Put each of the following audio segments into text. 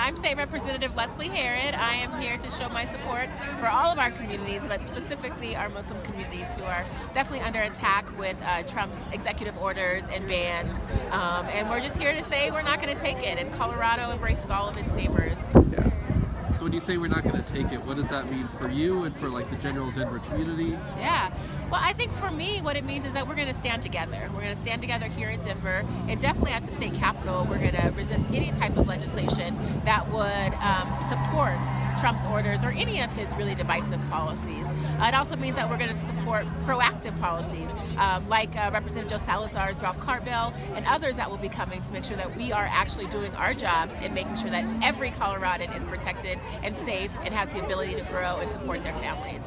I'm State Representative Leslie Herod. I am here to show my support for all of our communities, but specifically our Muslim communities who are definitely under attack with Trump's executive orders and bans. And we're just here to say we're not going to take it. And Colorado embraces all of its neighbors. Yeah. So when you say we're not going to take it, what does that mean for you and for like the general Denver community? Yeah. Well, I think for me, what it means is that we're going to stand together. We're going to stand together here in Denver, and definitely at the state capitol, we're going to resist any type of legislation that would support Trump's orders or any of his really divisive policies. It also means that we're going to support proactive policies like Representative Joe Salazar's Ralph Cart bill and others that will be coming to make sure that we are actually doing our jobs and making sure that every Coloradan is protected and safe and has the ability to grow and support their families.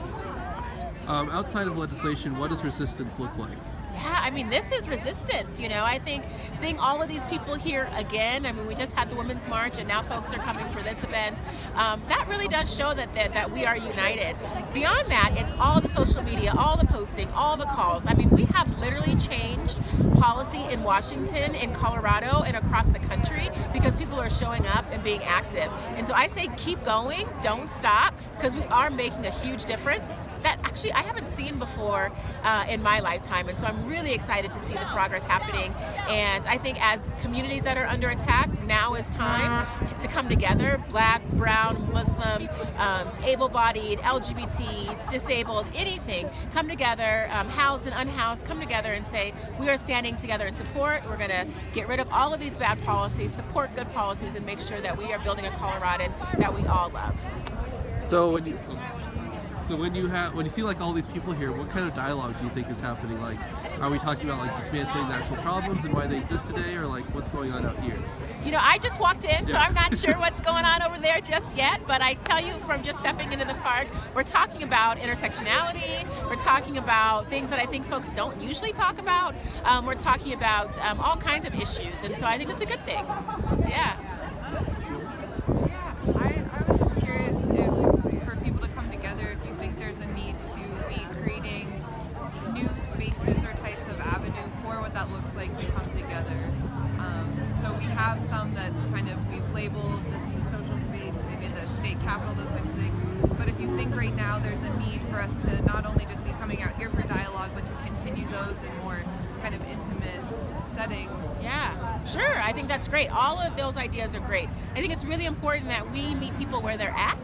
Outside of legislation, what does resistance look like? Yeah, I mean, this is resistance, you know. I think seeing all of these people here again, I mean, we just had the Women's March and now folks are coming for this event. That really does show that we are united. Beyond that, it's all the social media, all the posting, all the calls. I mean, we have literally changed policy in Washington, in Colorado, and across the country because people are showing up and being active. And so I say keep going, don't stop, because we are making a huge difference that actually I haven't seen before in my lifetime. And so I'm really excited to see the progress happening. And I think as communities that are under attack, now is time to come together, Black, brown, Muslim, able-bodied, LGBT, disabled, anything, come together, housed and unhoused, come together and say, we are standing together in support. We're gonna get rid of all of these bad policies, support good policies, and make sure that we are building a Coloradan that we all love. So when you see like all these people here, what kind of dialogue do you think is happening? Like, are we talking about like dismantling the actual problems and why they exist today, or like what's going on out here? You know, I just walked in, so I'm not sure what's going on over there just yet, but I tell you from just stepping into the park, we're talking about intersectionality, we're talking about things that I think folks don't usually talk about, we're talking about all kinds of issues, and so I think it's a good thing. Yeah. I was just curious if for people to come together, if you think there's a need to be creating new spaces or types of avenue for what that looks like to come together. So we have some that kind of we've labeled, this is a social space, maybe the state capitol, those types of things. But if you think right now there's a need for us to not only just be coming out here for dialogue, but to continue those in more kind of intimate settings. Yeah, sure. I think that's great. All of those ideas are great. I think it's really important that we meet people where they're at.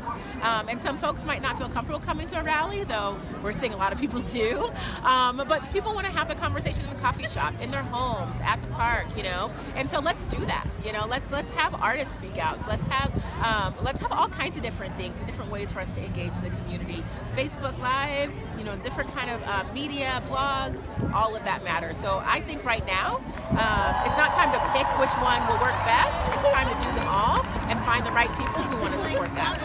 And some folks might not feel comfortable coming to a rally, though we're seeing a lot of people do. But people want to have the conversation in the coffee shop, in their homes, at the park, you know. And so let's do that. You know, let's have artists speak out. Let's have all kinds of different things, different ways for us to engage the community. Facebook Live, you know, different kind of media, blogs, all of that matters. So I think right now, it's not time to pick which one will work best. It's time to do them all and find the right people who want to support that.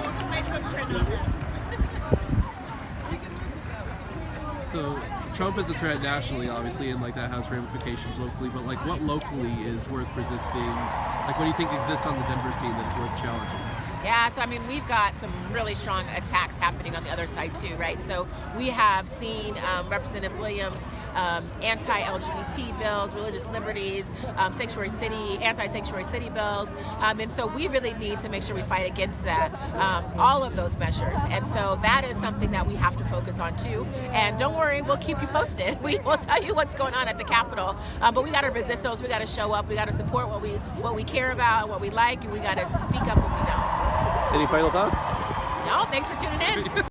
So Trump is a threat nationally, obviously, and like that has ramifications locally. But like, what locally is worth resisting? Like, what do you think exists on the Denver scene that is worth challenging? Yeah, so I mean, we've got some really strong attacks happening on the other side too, right? So we have seen Representative Williams' anti-LGBT bills, religious liberties, anti-sanctuary city bills, and so we really need to make sure we fight against that, all of those measures. And so that is something that we have to focus on too. And don't worry, we'll keep you posted. We will tell you what's going on at the Capitol, but we got to resist those. We got to show up. We got to support what we care about and what we like, and we got to speak up when we don't. Any final thoughts? No, thanks for tuning in.